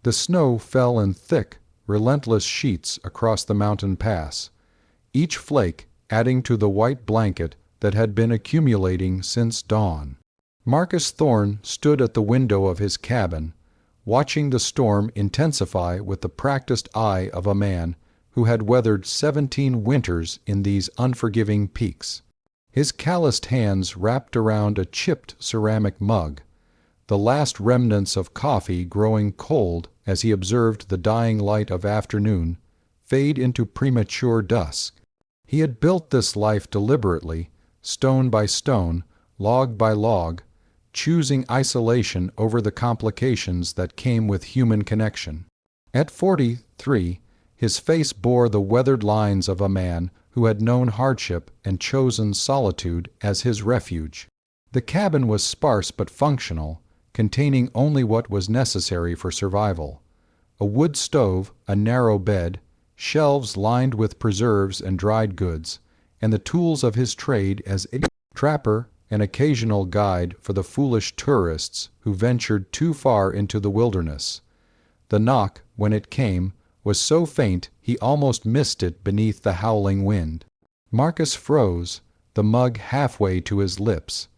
The snow fell in thick, relentless sheets across the mountain pass, each flake adding to the white blanket that had been accumulating since dawn. Marcus Thorne stood at the window of his cabin, watching the storm intensify with the practiced eye of a man who had weathered 17 winters in these unforgiving peaks. His calloused hands wrapped around a chipped ceramic mug, the last remnants of coffee growing cold as he observed the dying light of afternoon fade into premature dusk. He had built this life deliberately, stone by stone, log by log, choosing isolation over the complications that came with human connection. At 43, his face bore the weathered lines of a man who had known hardship and chosen solitude as his refuge. The cabin was sparse but functional, containing only what was necessary for survival: a wood stove, a narrow bed, shelves lined with preserves and dried goods, and the tools of his trade as a trapper, an occasional guide for the foolish tourists who ventured too far into the wilderness. The knock, when it came, was so faint he almost missed it beneath the howling wind. Marcus froze, the mug halfway to his lips.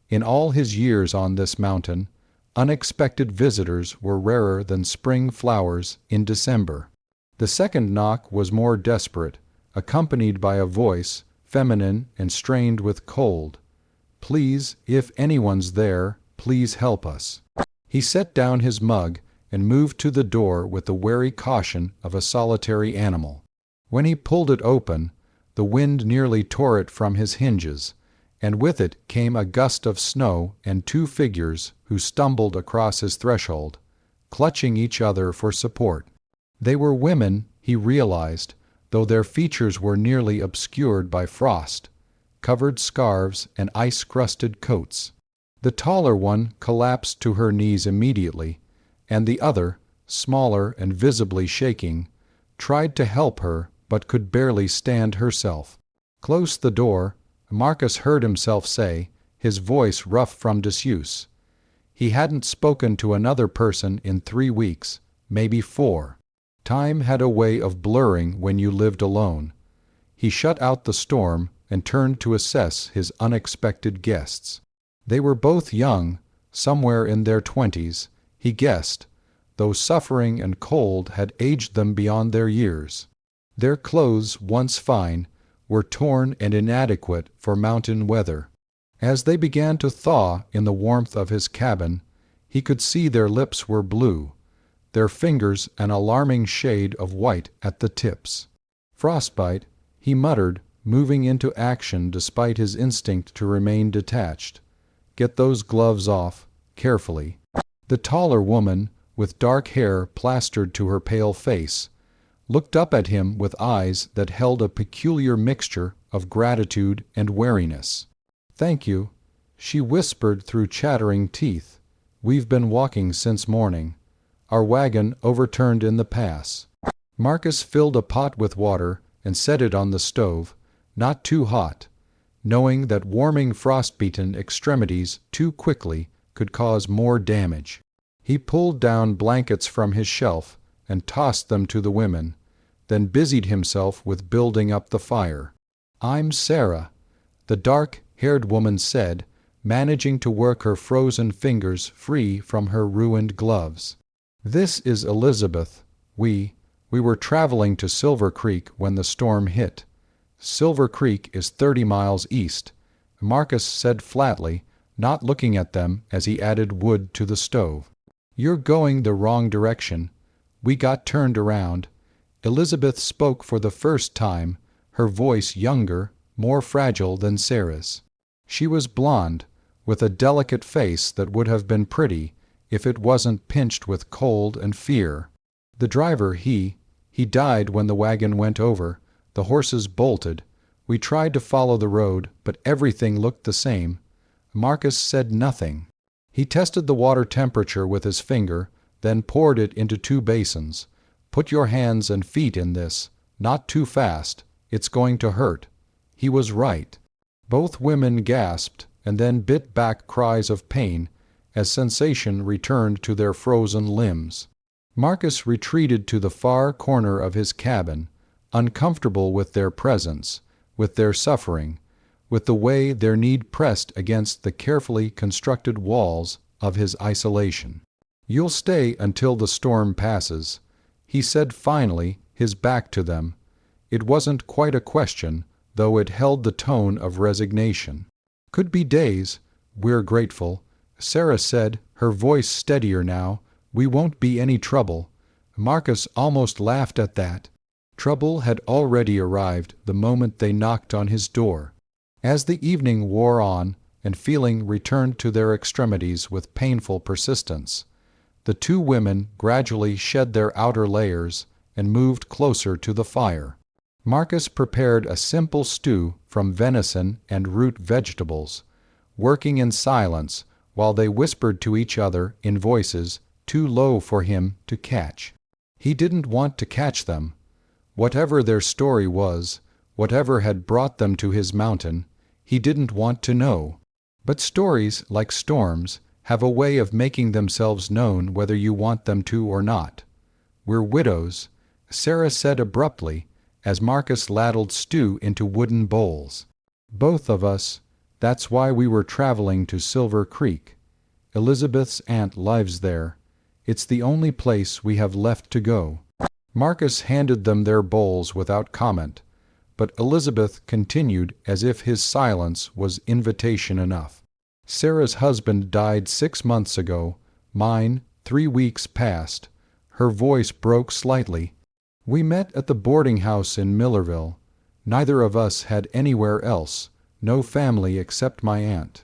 In all his years on this mountain, unexpected visitors were rarer than spring flowers in December. The second knock was more desperate, accompanied by a voice, feminine and strained with cold. "Please, if anyone's there, please help us." He set down his mug and moved to the door with the wary caution of a solitary animal. When he pulled it open, the wind nearly tore it from his hinges, and with it came a gust of snow and 2 figures who stumbled across his threshold, clutching each other for support. They were women, he realized, though their features were nearly obscured by frost, covered scarves and ice-crusted coats. The taller one collapsed to her knees immediately, and the other, smaller and visibly shaking, tried to help her but could barely stand herself. Close the door, Marcus heard himself say, his voice rough from disuse. He hadn't spoken to another person in 3 weeks, maybe 4. Time had a way of blurring when you lived alone. He shut out the storm and turned to assess his unexpected guests. They were both young, somewhere in their 20s, he guessed, though suffering and cold had aged them beyond their years. Their clothes, once fine, were torn and inadequate for mountain weather. As they began to thaw in the warmth of his cabin, he could see their lips were blue, their fingers an alarming shade of white at the tips. "Frostbite," he muttered, moving into action despite his instinct to remain detached. "Get those gloves off, carefully." The taller woman, with dark hair plastered to her pale face, looked up at him with eyes that held a peculiar mixture of gratitude and wariness. "Thank you," she whispered through chattering teeth. "We've been walking since morning. Our wagon overturned in the pass." Marcus filled a pot with water and set it on the stove, not too hot, knowing that warming frost-beaten extremities too quickly could cause more damage. He pulled down blankets from his shelf and tossed them to the women, then busied himself with building up the fire. "I'm Sarah," the dark-haired woman said, managing to work her frozen fingers free from her ruined gloves. "This is Elizabeth. We were traveling to Silver Creek when the storm hit." "Silver Creek is 30 miles east," Marcus said flatly, not looking at them as he added wood to the stove. "You're going the wrong direction. We got turned around." Elizabeth spoke for the first time, her voice younger, more fragile than Sarah's. She was blonde, with a delicate face that would have been pretty if it wasn't pinched with cold and fear. "The driver, he died when the wagon went over. The horses bolted. We tried to follow the road, but everything looked the same." Marcus said nothing. He tested the water temperature with his finger, then poured it into 2 basins. "Put your hands and feet in this. Not too fast. It's going to hurt." He was right. Both women gasped and then bit back cries of pain as sensation returned to their frozen limbs. Marcus retreated to the far corner of his cabin, uncomfortable with their presence, with their suffering, with the way their need pressed against the carefully constructed walls of his isolation. "You'll stay until the storm passes," he said finally, his back to them. It wasn't quite a question, though it held the tone of resignation. "Could be days. We're grateful," Sarah said, her voice steadier now. "We won't be any trouble." Marcus almost laughed at that. Trouble had already arrived the moment they knocked on his door. As the evening wore on, and feeling returned to their extremities with painful persistence, the two women gradually shed their outer layers and moved closer to the fire. Marcus prepared a simple stew from venison and root vegetables, working in silence while they whispered to each other in voices too low for him to catch. He didn't want to catch them. Whatever their story was, whatever had brought them to his mountain, he didn't want to know. But stories, like storms, have a way of making themselves known whether you want them to or not. "We're widows," Sarah said abruptly, as Marcus ladled stew into wooden bowls. "Both of us. That's why we were traveling to Silver Creek. Elizabeth's aunt lives there. It's the only place we have left to go." Marcus handed them their bowls without comment, but Elizabeth continued as if his silence was invitation enough. "Sarah's husband died 6 months ago, mine 3 weeks past." Her voice broke slightly. "We met at the boarding house in Millerville. Neither of us had anywhere else, no family except my aunt.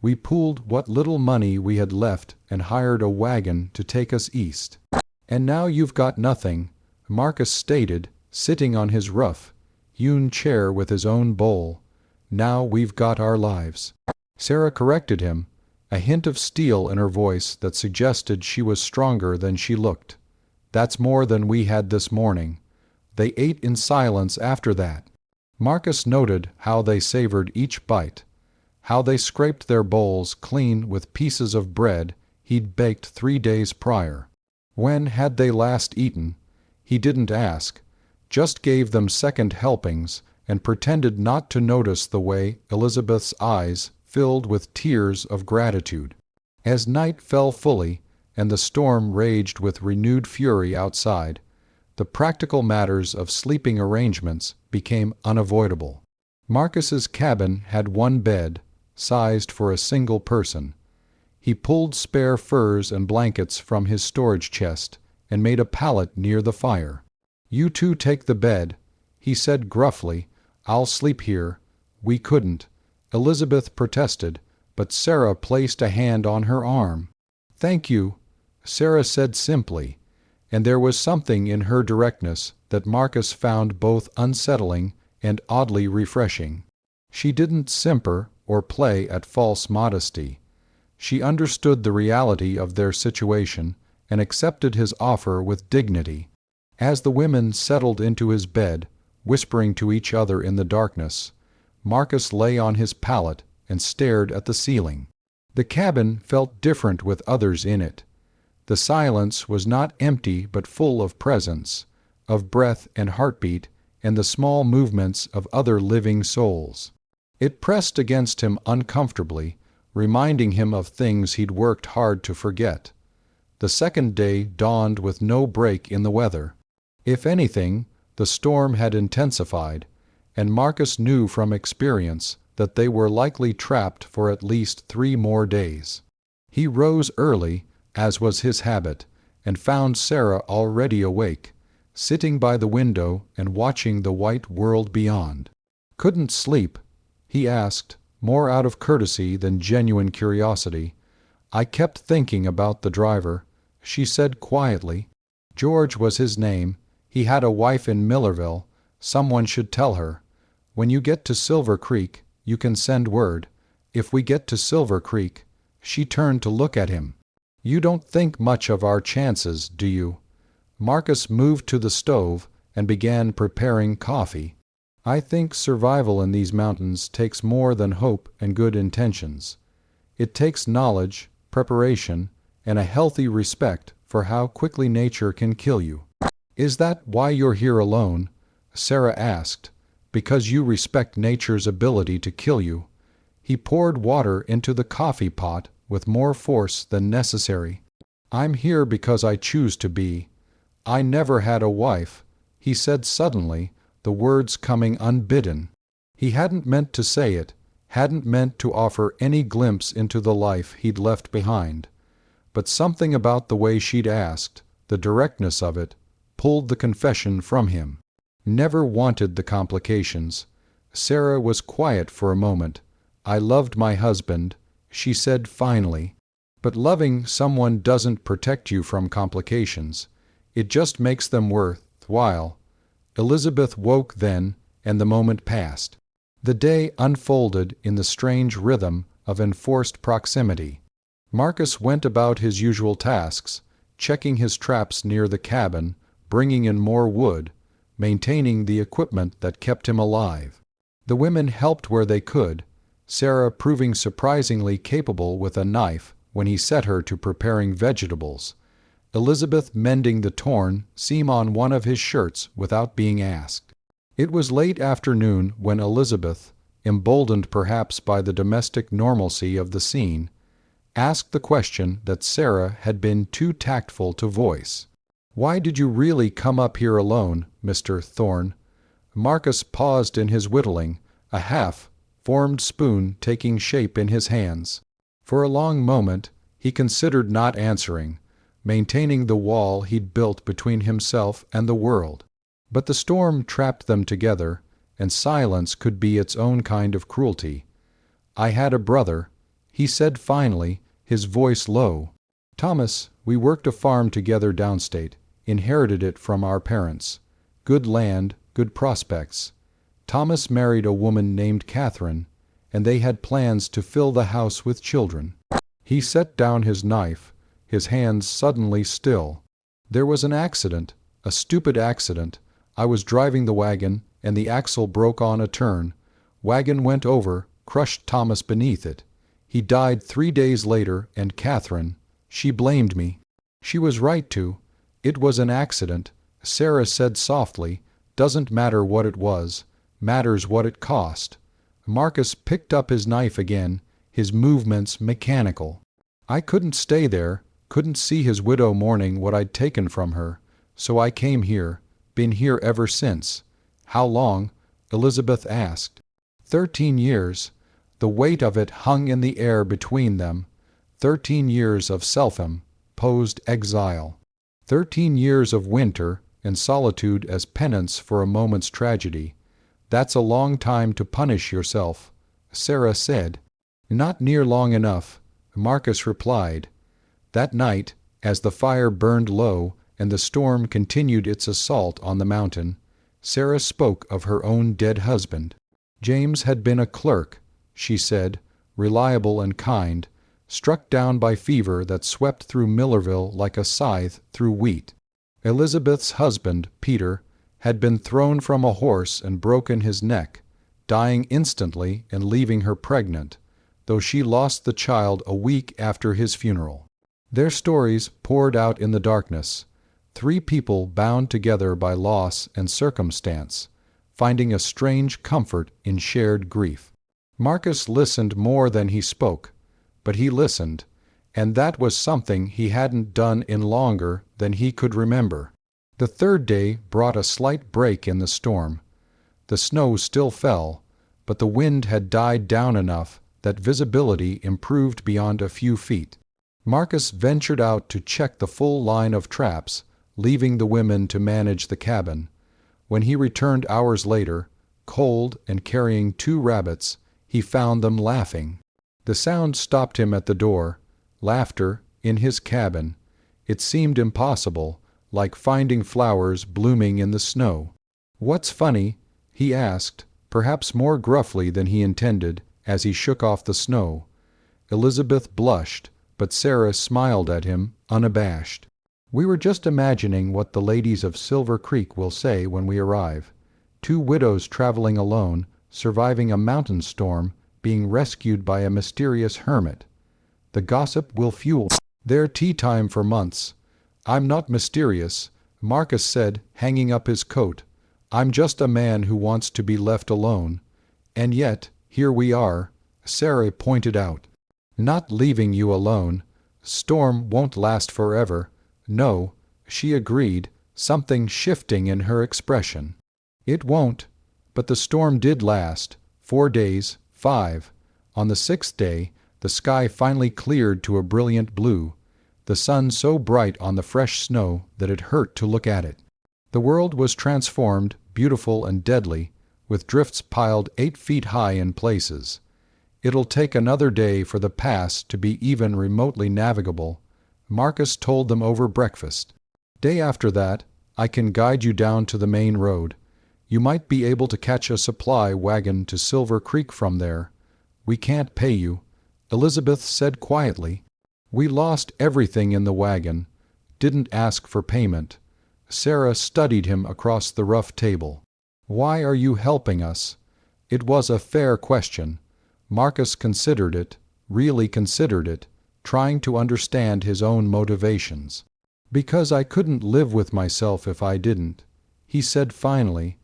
We pooled what little money we had left and hired a wagon to take us east. And now you've got nothing," Marcus stated, sitting on his rough, hewn chair with his own bowl. "Now we've got our lives." Sarah corrected him, a hint of steel in her voice that suggested she was stronger than she looked. "That's more than we had this morning." They ate in silence after that. Marcus noted how they savored each bite, how they scraped their bowls clean with pieces of bread he'd baked 3 days prior. When had they last eaten? He didn't ask, just gave them second helpings and pretended not to notice the way Elizabeth's eyes filled with tears of gratitude. As night fell fully and the storm raged with renewed fury outside, the practical matters of sleeping arrangements became unavoidable. Marcus's cabin had one bed, sized for a single person. He pulled spare furs and blankets from his storage chest and made a pallet near the fire. "You two take the bed," he said gruffly. "I'll sleep here." "We couldn't," Elizabeth protested, but Sarah placed a hand on her arm. "Thank you," Sarah said simply, and there was something in her directness that Marcus found both unsettling and oddly refreshing. She didn't simper or play at false modesty. She understood the reality of their situation and accepted his offer with dignity. As the women settled into his bed, whispering to each other in the darkness, Marcus lay on his pallet and stared at the ceiling. The cabin felt different with others in it. The silence was not empty but full of presence, of breath and heartbeat and the small movements of other living souls. It pressed against him uncomfortably, reminding him of things he'd worked hard to forget. The second day dawned with no break in the weather. If anything, the storm had intensified, and Marcus knew from experience that they were likely trapped for at least 3 more days. He rose early, as was his habit, and found Sarah already awake, sitting by the window and watching the white world beyond. "Couldn't sleep?" he asked, more out of courtesy than genuine curiosity. "I kept thinking about the driver," she said quietly. "George was his name. He had a wife in Millerville. Someone should tell her. When you get to Silver Creek, you can send word. If we get to Silver Creek—" She turned to look at him. "You don't think much of our chances, do you?" Marcus moved to the stove and began preparing coffee. "I think survival in these mountains takes more than hope and good intentions. It takes knowledge, preparation, and a healthy respect for how quickly nature can kill you. "Is that why you're here alone?" Sarah asked. "Because you respect nature's ability to kill you." He poured water into the coffee pot with more force than necessary. "I'm here because I choose to be. I never had a wife," he said suddenly, the words coming unbidden. He hadn't meant to say it, hadn't meant to offer any glimpse into the life he'd left behind. But something about the way she'd asked, the directness of it, pulled the confession from him. Never wanted the complications. Sarah was quiet for a moment. "I loved my husband," she said finally. "But loving someone doesn't protect you from complications. It just makes them worthwhile." Elizabeth woke then, and the moment passed. The day unfolded in the strange rhythm of enforced proximity. Marcus went about his usual tasks, checking his traps near the cabin, bringing in more wood, maintaining the equipment that kept him alive. The women helped where they could, Sarah proving surprisingly capable with a knife when he set her to preparing vegetables, Elizabeth mending the torn seam on one of his shirts without being asked. It was late afternoon when Elizabeth, emboldened perhaps by the domestic normalcy of the scene, asked the question that Sarah had been too tactful to voice. "Why did you really come up here alone, Mr. Thorne?" Marcus paused in his whittling, a half-formed spoon taking shape in his hands. For a long moment he considered not answering, maintaining the wall he'd built between himself and the world. But the storm trapped them together, and silence could be its own kind of cruelty. "I had a brother," he said finally, his voice low. "Thomas, we worked a farm together downstate, inherited it from our parents. Good land, good prospects. Thomas married a woman named Catherine, and they had plans to fill the house with children." He set down his knife, his hands suddenly still. "There was an accident, a stupid accident. I was driving the wagon, and the axle broke on a turn. Wagon went over, crushed Thomas beneath it. He died 3 days later, and Catherine, she blamed me. She was right to. It was an accident," Sarah said softly. "Doesn't matter what it was. Matters what it cost." Marcus picked up his knife again, his movements mechanical. "I couldn't stay there, couldn't see his widow mourning what I'd taken from her. So I came here. Been here ever since." "How long?" Elizabeth asked. 13 years. The weight of it hung in the air between them. 13 years of self-imposed exile. 13 years of winter and solitude as penance for a moment's tragedy. "That's a long time to punish yourself," Sarah said. "Not near long enough," Marcus replied. That night, as the fire burned low and the storm continued its assault on the mountain, Sarah spoke of her own dead husband. "James had been a clerk," she said, "reliable and kind, struck down by fever that swept through Millerville like a scythe through wheat. Elizabeth's husband, Peter, had been thrown from a horse and broken his neck, dying instantly and leaving her pregnant, though she lost the child a week after his funeral." Their stories poured out in the darkness, 3 people bound together by loss and circumstance, finding a strange comfort in shared grief. Marcus listened more than he spoke, but he listened, and that was something he hadn't done in longer than he could remember. The 3rd day brought a slight break in the storm. The snow still fell, but the wind had died down enough that visibility improved beyond a few feet. Marcus ventured out to check the full line of traps, leaving the women to manage the cabin. When he returned hours later, cold and carrying 2 rabbits, he found them laughing. The sound stopped him at the door. Laughter in his cabin. It seemed impossible, like finding flowers blooming in the snow. "What's funny?" he asked, perhaps more gruffly than he intended, as he shook off the snow. Elizabeth blushed, but Sarah smiled at him, unabashed. "We were just imagining what the ladies of Silver Creek will say when we arrive. 2 widows traveling alone, surviving a mountain storm, being rescued by a mysterious hermit. The gossip will fuel their tea time for months. "I'm not mysterious," Marcus said, hanging up his coat. "I'm just a man who wants to be left alone. And yet, here we are," Sarah pointed out. "Not leaving you alone. Storm won't last forever." "No," she agreed, something shifting in her expression. "It won't. But the storm did last. 4 days, 5. On the 6th day, the sky finally cleared to a brilliant blue, the sun so bright on the fresh snow that it hurt to look at it. The world was transformed, beautiful and deadly, with drifts piled 8 feet high in places. It'll take another day for the pass to be even remotely navigable," Marcus told them over breakfast. "Day after that, I can guide you down to the main road. You might be able to catch a supply wagon to Silver Creek from there. We can't pay you," Elizabeth said quietly. "We lost everything in the wagon. Didn't ask for payment." Sarah studied him across the rough table. "Why are you helping us?" It was a fair question. Marcus considered it, really considered it, trying to understand his own motivations. "Because I couldn't live with myself if I didn't," he said finally.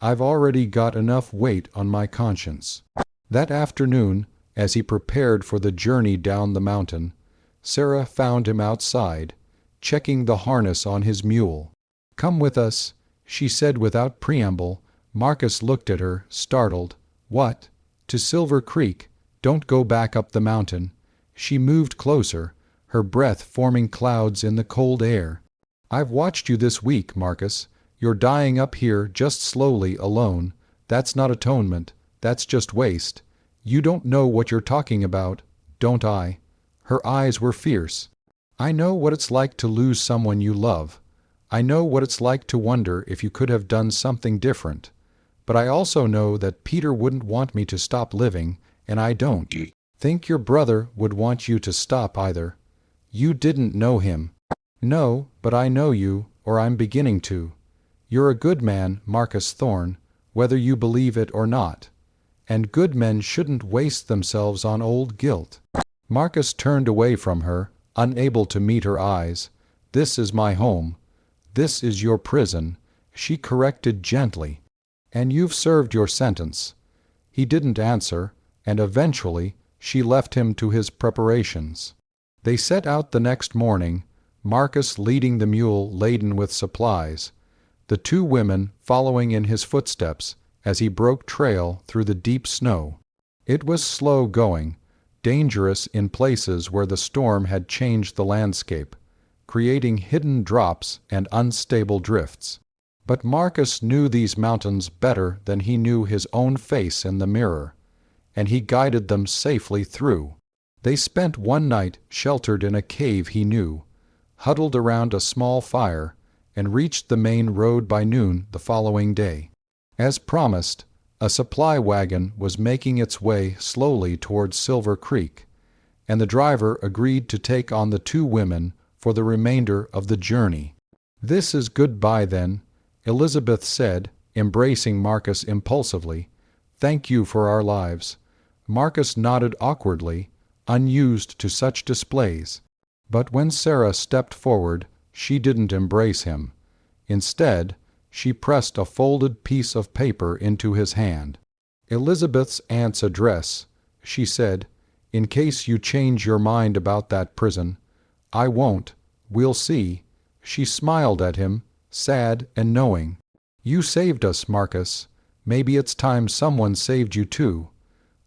"I've already got enough weight on my conscience." That afternoon, as he prepared for the journey down the mountain, Sarah found him outside, checking the harness on his mule. "Come with us," she said without preamble. Marcus looked at her, startled. "What? To Silver Creek? Don't go back up the mountain." She moved closer, her breath forming clouds in the cold air. "I've watched you this week, Marcus. You're dying up here just slowly, alone. That's not atonement. That's just waste. You don't know what you're talking about, don't I?" Her eyes were fierce. "I know what it's like to lose someone you love. I know what it's like to wonder if you could have done something different. But I also know that Peter wouldn't want me to stop living, and I don't think your brother would want you to stop either. You didn't know him." "No, but I know you, or I'm beginning to. You're a good man, Marcus Thorne, whether you believe it or not. And good men shouldn't waste themselves on old guilt." Marcus turned away from her, unable to meet her eyes. "This is my home. This is your prison," she corrected gently. "And you've served your sentence." He didn't answer, and eventually she left him to his preparations. They set out the next morning, Marcus leading the mule laden with supplies, the 2 women following in his footsteps as he broke trail through the deep snow. It was slow going, dangerous in places where the storm had changed the landscape, creating hidden drops and unstable drifts. But Marcus knew these mountains better than he knew his own face in the mirror, and he guided them safely through. They spent one night sheltered in a cave he knew, huddled around a small fire, and reached the main road by noon the following day. As promised, a supply wagon was making its way slowly towards Silver Creek, and the driver agreed to take on the 2 women for the remainder of the journey. "This is goodbye then," Elizabeth said, embracing Marcus impulsively. "Thank you for our lives." Marcus nodded awkwardly, unused to such displays. But when Sarah stepped forward, she didn't embrace him. Instead, she pressed a folded piece of paper into his hand. "Elizabeth's aunt's address," she said, "in case you change your mind about that prison." "I won't. We'll see." She smiled at him, sad and knowing. "You saved us, Marcus. Maybe it's time someone saved you too."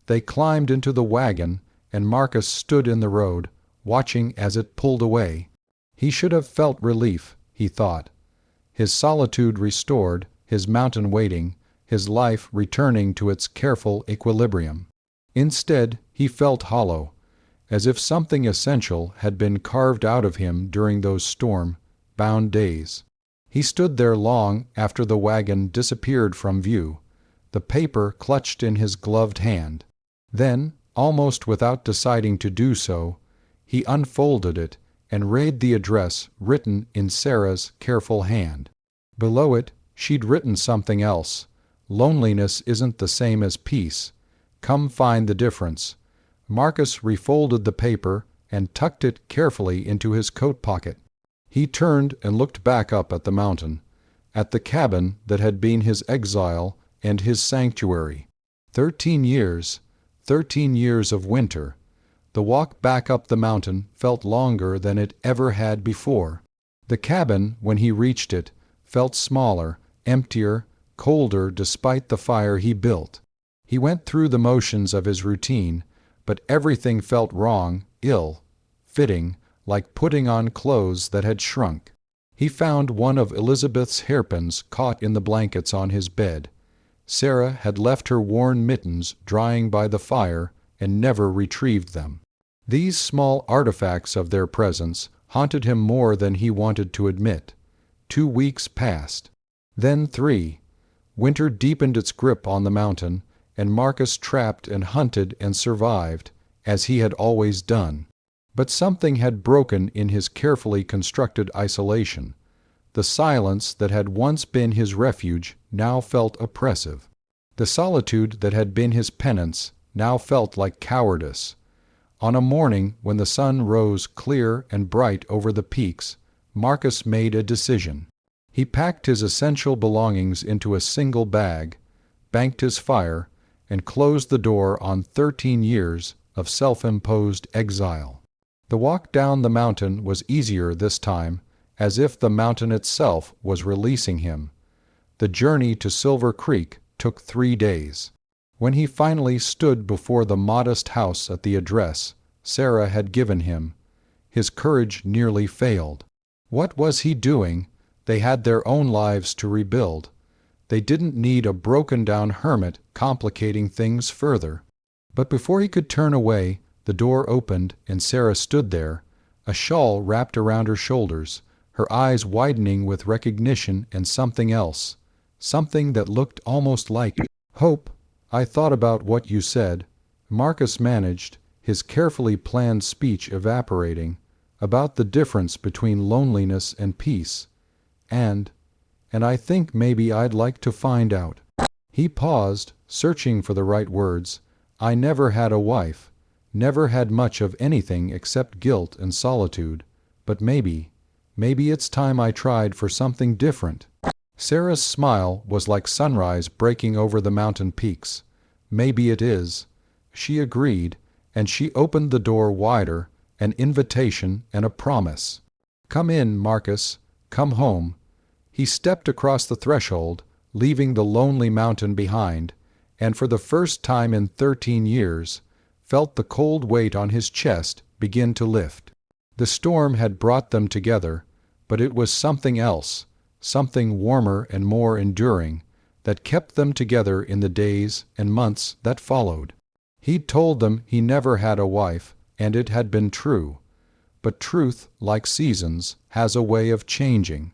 They climbed into the wagon, and Marcus stood in the road, watching as it pulled away. He should have felt relief, he thought. His solitude restored, his mountain waiting, his life returning to its careful equilibrium. Instead, he felt hollow, as if something essential had been carved out of him during those storm-bound days. He stood there long after the wagon disappeared from view, the paper clutched in his gloved hand. Then, almost without deciding to do so, he unfolded it and read the address written in Sarah's careful hand. Below it, she'd written something else. "Loneliness isn't the same as peace. Come find the difference." Marcus refolded the paper and tucked it carefully into his coat pocket. He turned and looked back up at the mountain, at the cabin that had been his exile and his sanctuary. 13 years, 13 years of winter. The walk back up the mountain felt longer than it ever had before. The cabin, when he reached it, felt smaller, emptier, colder despite the fire he built. He went through the motions of his routine, but everything felt wrong, ill-fitting, like putting on clothes that had shrunk. He found one of Elizabeth's hairpins caught in the blankets on his bed. Sarah had left her worn mittens drying by the fire and never retrieved them. These small artifacts of their presence haunted him more than he wanted to admit. 2 weeks passed. Then 3. Winter deepened its grip on the mountain, and Marcus trapped and hunted and survived, as he had always done. But something had broken in his carefully constructed isolation. The silence that had once been his refuge now felt oppressive. The solitude that had been his penance now felt like cowardice. On a morning when the sun rose clear and bright over the peaks, Marcus made a decision. He packed his essential belongings into a single bag, banked his fire, and closed the door on 13 years of self-imposed exile. The walk down the mountain was easier this time, as if the mountain itself was releasing him. The journey to Silver Creek took 3 days. When he finally stood before the modest house at the address Sarah had given him, his courage nearly failed. What was he doing? They had their own lives to rebuild. They didn't need a broken-down hermit complicating things further. But before he could turn away, the door opened and Sarah stood there, a shawl wrapped around her shoulders, her eyes widening with recognition and something else, something that looked almost like hope. "I thought about what you said," Marcus managed, his carefully planned speech evaporating, "about the difference between loneliness and peace. And I think maybe I'd like to find out." He paused, searching for the right words. "I never had a wife, never had much of anything except guilt and solitude, but maybe it's time I tried for something different." Sarah's smile was like sunrise breaking over the mountain peaks. "Maybe it is," she agreed, and she opened the door wider, an invitation and a promise. "Come in, Marcus. Come home." He stepped across the threshold, leaving the lonely mountain behind, and for the first time in 13 years, felt the cold weight on his chest begin to lift. The storm had brought them together, but it was something else, something warmer and more enduring, that kept them together in the days and months that followed. He'd told them he never had a wife, and it had been true. But truth, like seasons, has a way of changing.